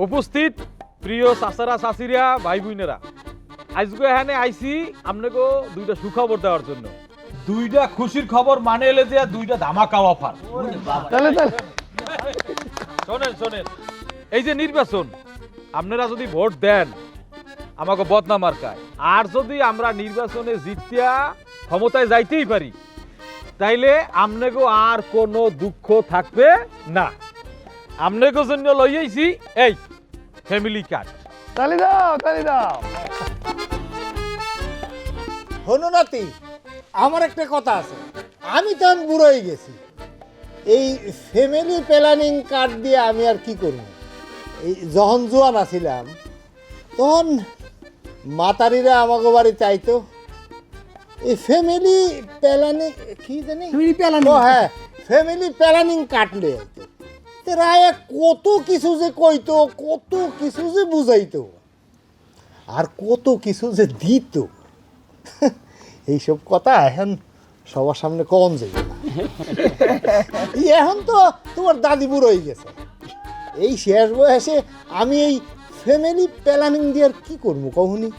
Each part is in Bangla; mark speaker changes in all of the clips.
Speaker 1: উপস্থিত প্রিয় চাচারা চাচিরা ভাই বোনেরা, আজকে এখানে আইছি আপনাকে দুইটা সুখবর দেওয়ার জন্য। দুইটা খুশির খবর মানে এলে যে দুইটা ধামাকা অফার। শোনেন শোনেন, এই যে নির্বাচন, আপনারা যদি ভোট দেন আমাকে বদনাম মার্কায়, আর যদি আমরা নির্বাচনে জিতিয়া ক্ষমতায় যাইতেই পারি, তাইলে আপনাকে আর কোনো দুঃখ থাকবে না। আপনাকে জন্য লইয়াইছি এই ফ্যামিলি কার্ড।
Speaker 2: তালি দাও তালি দাও।
Speaker 3: হনু নাতি, আমার একটা কথা আছে। আমি তো বুড়ো হয়ে গেছি, এই ফ্যামিলি প্ল্যানিং কার্ড দিয়ে আমি আর কি করব? এই যখন জোয়ান আছিলাম তখন মাতারিরা আমাকে বাড়ি চাইতো এই ফ্যামিলি প্ল্যানিং, কি জানি ও হ্যাঁ, ফ্যামিলি প্ল্যানিং কার্ড লয়ে আইতো। রায়ে কত কিছু যে কইতো, কত কিছু যে বুঝাইতো, আর কত কিছু যে দিত, এইসব কথা এখন সবার সামনে কম যাবে না। এখন তো তোমার দাদি বুড়ো হয়ে গেছে, এই শেষ বয়সে আমি এই ফ্যামিলি প্ল্যানিং দিয়ে আর কি করবো কখনই?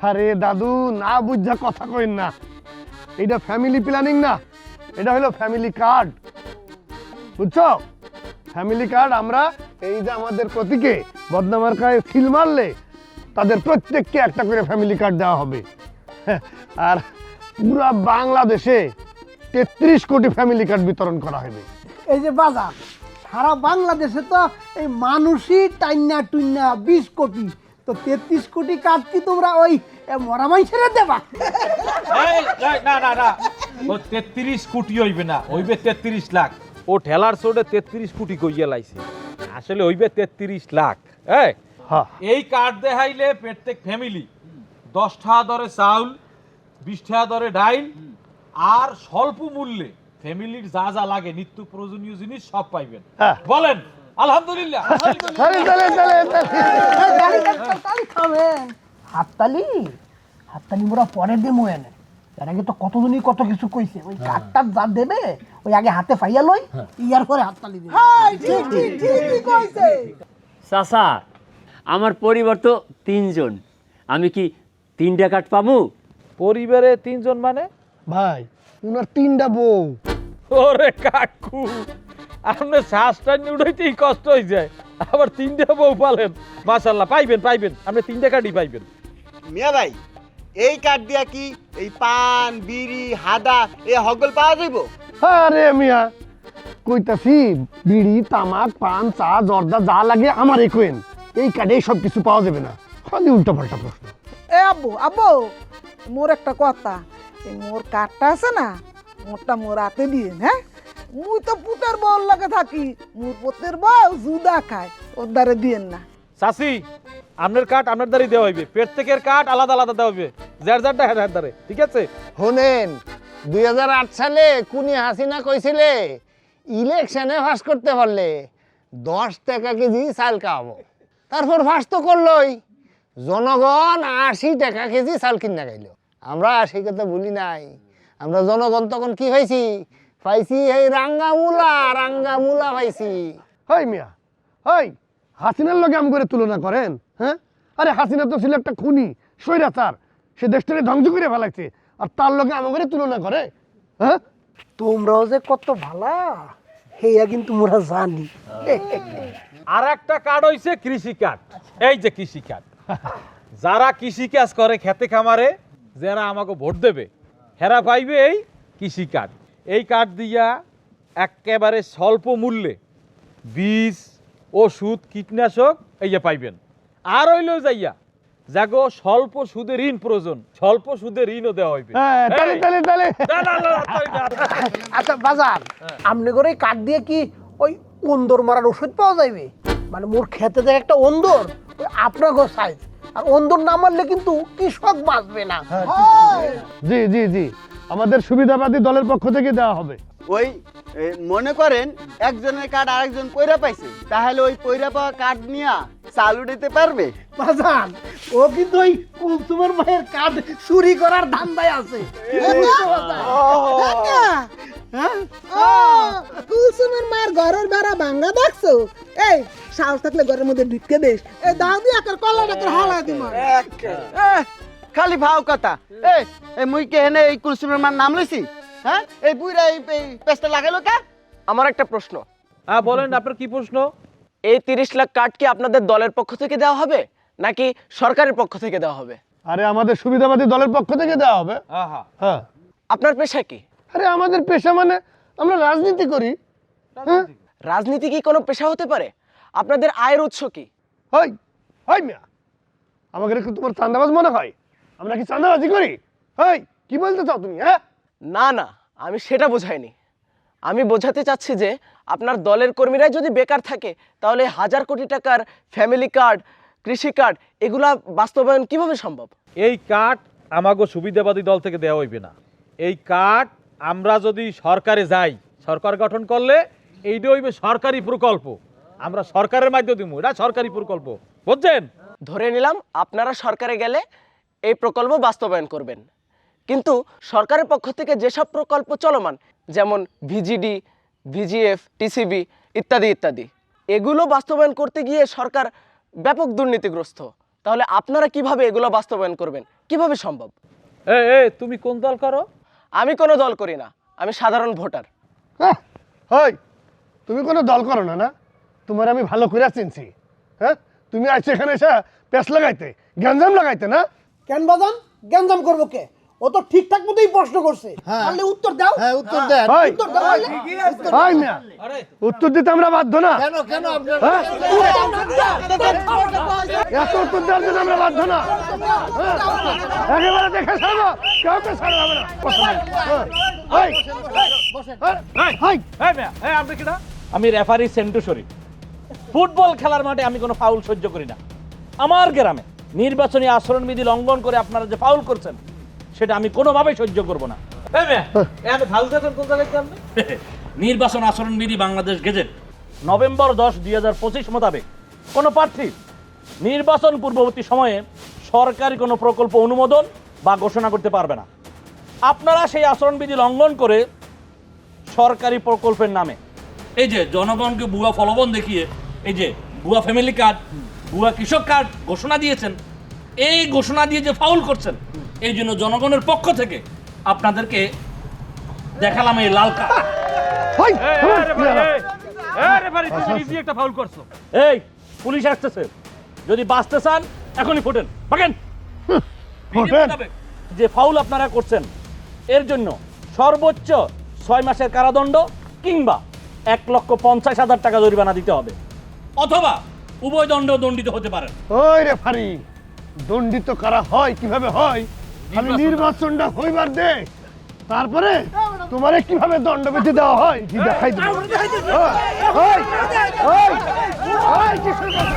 Speaker 2: আরে দাদু, না বুঝা কথা কইন না। এটা ফ্যামিলি প্ল্যানিং না, এটা হলো ফ্যামিলি কার্ড, বুঝছো? ফ্যামিলি কার্ড আমরা এই যে আমাদের প্রতীকে বদনামার গায়ে সিল মারলে তাদের প্রত্যেককে একটা করে ফ্যামিলি কার্ড দেওয়া হবে। আর পুরা বাংলাদেশে 33 কোটি ফ্যামিলি কার্ড বিতরণ করা হবে।
Speaker 4: এই যে বাজার সারা বাংলাদেশে তো এই মানুষই টাইনা টুইনা 20 কোটি, তো 33 কোটি কার্ড কি তোমরা ওই মরা মানুষেরা দেবা?
Speaker 1: না না না, ও 33 কোটি হইবে না, হইবে 33 লাখ। ও ঠেলার চোটে 33 কোটি কইয়া লাইছে, আসলে হইবে 33 লাখ। এই কার্ড দেখাইলে প্রত্যেক ফ্যামিলি 10 টাকা দরে চাউল, 20 টাকা দরে ডাইল, আর স্বল্প মূল্যে ফ্যামিলির যা যা লাগে নিত্য প্রয়োজনীয় জিনিস সব পাইবেন। বলেন আলহামদুলিল্লাহ।
Speaker 4: হাততালি হাততালি মোরা পরে দেবো এনে, এর আগে তো কতজনই কত কিছু কইছে। ওই কার্ডটা যা দেবে ওই আগে হাতে পাইয়া লই, ইয়ার পরে হাততালি দেবে।
Speaker 5: চাচা, আমার পরিবার তো 3 জন, আমি কি 3টা কার্ড পাবো?
Speaker 1: পরিবারে 3 জন মানে?
Speaker 2: ভাই, উনার 3টা বউ।
Speaker 1: ওরে কাকু, আপনার শ্বাসটা উঠাইতেই কষ্ট হয়ে যায়, আবার 3টা বউ পালেন। মাশাআল্লাহ, পাইবেন পাইবেন, আপনি 3টা কার্ডই পাইবেন।
Speaker 6: মিয়া ভাই, এই কার্ড দিয়া কি এই পান বিড়ি হাদা এ হগল পাওয়া যাইব?
Speaker 2: আরে মিয়া, কইতাছি বিড়ি তামাক পান চা জর্দা যা লাগে আমারই কইন, এই কার্ডে সব কিছু পাওয়া যাবে না। খালি উল্টা পাল্টা প্রশ্ন।
Speaker 7: এ আব্বু আব্বু, মোর একটা কথা, এই মোর কার্ডটা আছে না, মোরটা মোর হাতে দিয়ে। হ্যাঁ, মুই তো পুতের বউর লাগে থাকি, মোর পুতের বউ জুদা খায়, ওর দ্বারে দিয়েন না।
Speaker 1: চাচি, আপনার কার্ড আপনার দ্বারাই দেওয়া হইবে, প্রত্যেকের কার্ড আলাদা আলাদা দেওয়া হইবে, যার যারটা হাজার দ্বারে, ঠিক আছে?
Speaker 3: শোনেন, 2008 সালে কুনি হাসিনা কইছিলে ইলেকশনে ফাঁস করতে পারলে 10 টাকা কেজি চাল খাওয়াবো। তারপর ফাঁস তো করলই, জনগণ 80 টাকা কেজি চাল কিনা খাইলো। আমরা সেই কথা বলি নাই, আমরা জনগণ তখন কি পাইছি? পাইছি এই রাঙ্গামুলা পাইছি।
Speaker 2: হই মিয়া, হই হাসিনার লগে আম করে তুলনা করেন? হ্যাঁ, আরে হাসিনা তো ছিল একটা খুনি স্বৈরাচার, সে দেশটাকে ধ্বংস করে ফেলাইছে, আর তার লগে আম করে তুলনা করে? হ্যাঁ,
Speaker 4: তোমরাও যে কত ভালা হেয়া কিন্তু মোরা জানি।
Speaker 1: আর একটা কার্ড হইছে কৃষি কার্ড। এই যে কৃষি কার্ড, যারা কৃষি কাজ করে খেতে খামারে, যারা আমাকে ভোট দেবে, হেরা পাইবে এই কৃষি কার্ড। এই কার্ড দিয়া একেবারে স্বল্প মূল্যে বীজ, ওষুধ, কীটনাশক এই যে পাইবেন। আর হইলেও যাইয়া যাগো স্বল্প সুদে ঋণ প্রয়োজন, স্বল্প সুদে ঋণও দেওয়া হইবে।
Speaker 4: আচ্ছা বাজার, আমনে করে কার্ড দিয়ে কি ওই অন্দর মারার ওষুধ পাওয়া যাইবে? মানে মোর খেতে দেয় একটা অন্দর, ওই আপনার ঘর সাইজ, আর অন্দর না মারলে কিন্তু কৃষক বাঁচবে না।
Speaker 2: জি জি জি, আমাদের সুবিধাবাদী দলের পক্ষ থেকে দেওয়া হবে।
Speaker 6: ওই মনে করেন একজনের কার্ড আরেকজন কইরা পাইছে, তাহলে ওই কইরা পাওয়া কার্ড নিয়া চালু দিতে পারবে।
Speaker 4: বাজান, ও কিন্তু ওই কুলসুমের মায়ের কার্ড চুরি করার ধান্দায় আছে।
Speaker 7: কুলসুমের মায়ের ঘরের বেড়া ভাঙ্গা দেখছো? এই সাহস থাকলে ঘরের মধ্যে ঢুকে দিস এই দাও দিয়ে একের কলাটাকে হালা দিমা
Speaker 6: খালি ভাও কথা এই মুই কে হেনে এই কুলসুমের মান নাম লইছি হ্যাঁ এই বুইরা এই পেস্টটা লাগাইলো কে?
Speaker 8: আমার একটা প্রশ্ন,
Speaker 1: হ্যাঁ বলেন আপনার কি প্রশ্ন?
Speaker 8: এই 30 লাখ কার্ড কি আপনাদের দলের পক্ষ থেকে দেওয়া হবে নাকি সরকারের পক্ষ থেকে দেওয়া হবে?
Speaker 2: আরে আমাদের সুবিধাবাদী দলের পক্ষ থেকে দেওয়া হবে।
Speaker 1: আহা,
Speaker 2: হ্যাঁ।
Speaker 8: আপনার পেশা কি?
Speaker 2: আরে আমাদের পেশা মানে আমরা রাজনীতি করি। হ্যাঁ।
Speaker 8: রাজনীতি কি কোনো পেশা হতে পারে? আপনাদের আয়ের উৎস কি?
Speaker 2: হই হই মিয়া, আমাকে কি তোমার চাঁদাবাজ মনে হয়? আমরা কি চাঁদাবাজি করি? হই, কি বলতে চাও তুমি? হ্যাঁ,
Speaker 8: না না, আমি সেটা বোঝাইনি। আমি বোঝাতে চাচ্ছি যে আপনার দলের কর্মীরাই যদি বেকার থাকে তাহলে 1000 কোটি টাকার ফ্যামিলি কার্ড, কৃষি কার্ড এগুলা বাস্তবায়ন কিভাবে সম্ভব?
Speaker 1: এই কার্ড আমাগো সুবিধাবাদী দল থেকে দেওয়া হইবে না। এই কার্ড আমরা যদি সরকারে যাই, সরকার গঠন করলে এইটা হইবে সরকারি প্রকল্প, আমরা সরকারের মাধ্যমে দিব, এটা সরকারি প্রকল্প, বুঝছেন?
Speaker 8: ধরে নিলাম আপনারা সরকারে গেলে এই প্রকল্প বাস্তবায়ন করবেন, কিন্তু সরকারের পক্ষ থেকে যেসব প্রকল্প চলমান যেমন ভিজিডি, ভিজিএফ, টিসিবি ইত্যাদি ইত্যাদি, এগুলো বাস্তবায়ন করতে গিয়ে সরকার ব্যাপক দুর্নীতিগ্রস্ত। তাহলে আপনারা কিভাবে এগুলো বাস্তবায়ন করবেন? কিভাবে সম্ভব?
Speaker 1: তুমি কোন দল করো?
Speaker 8: আমি কোনো দল করি না, আমি সাধারণ ভোটার।
Speaker 2: হই, তুমি কোনো দল করো না? না, তোমার আমি ভালো করে চিনছি। হ্যাঁ, তুমি আজকে এখানে এসে পেস লাগাইতে, গ্যাঞ্জাম লাগাইতে না?
Speaker 4: কেন বাজান গ্যাঞ্জাম করবো কে? ও তো ঠিকঠাক মতোই প্রশ্ন করছে,
Speaker 3: হ্যাঁ।
Speaker 4: তাহলে উত্তর দাও।
Speaker 3: হ্যাঁ উত্তর দেন।
Speaker 2: হই,
Speaker 4: উত্তর দাও বলে।
Speaker 2: হই মিয়া, উত্তর দিতে আমরা বাধ্য না।
Speaker 3: কেন কেন আপনার
Speaker 2: হ্যাঁ? এত উত্তর দেওয়ার জন্য আমরা বাধ্য না। হ্যাঁ, একেবারে দেখে ছাড়বো, কাউকে ছাড়া হবে না। হই, হই,
Speaker 1: আপনি কিনা? আমি রেফারি সেন্টু শরীফ। ফুটবল খেলার মাঠে আমি কোনো ফাউল সহ্য করি না। আমার গ্রামে নির্বাচনী আচরণবিধি লঙ্ঘন করে আপনারা যে ফাউল করছেন সেটা আমি কোনোভাবেই সহ্য করব না। নির্বাচন আচরণবিধি বাংলাদেশ গেজেট নভেম্বর 10, 2025 মোতাবেক কোনো প্রার্থী নির্বাচন পূর্ববর্তী সময়ে সরকারি কোনো প্রকল্প অনুমোদন বা ঘোষণা করতে পারবে না। আপনারা সেই আচরণবিধি লঙ্ঘন করে সরকারি প্রকল্পের নামে এই যে জনগণকে ভুয়া ফলবন দেখিয়ে এই যে ভুয়া ফ্যামিলি কার্ড, ভুয়া কৃষক কার্ড ঘোষণা দিয়েছেন, এই ঘোষণা দিয়ে যে ফাউল করছেন, এই জন্য জনগণের পক্ষ থেকে আপনাদেরকে দেখালাম এই লাল কার্ড।
Speaker 2: হই,
Speaker 1: একটা ফাউল করছো। এই পুলিশ আসতেছে, যদি বাঁচতে চান এখনই ফুটেন, ভাগেন।
Speaker 2: ফুটেন?
Speaker 1: যে ফাউল আপনারা করছেন এর জন্য সর্বোচ্চ 6 মাসের কারাদণ্ড কিংবা 1,50,000 টাকা জরিমানা দিতে হবে, অথবা উভয় দণ্ড দণ্ডিত হতে পারেন।
Speaker 2: ওই রে ফারি, দণ্ডিত করা হয় কিভাবে হয়? খালি নির্বাচনটা হইবার দে, তারপরে তোমারে কিভাবে দণ্ডবিধি দেওয়া হয় কি দেখাই দিই। কিসের কথা?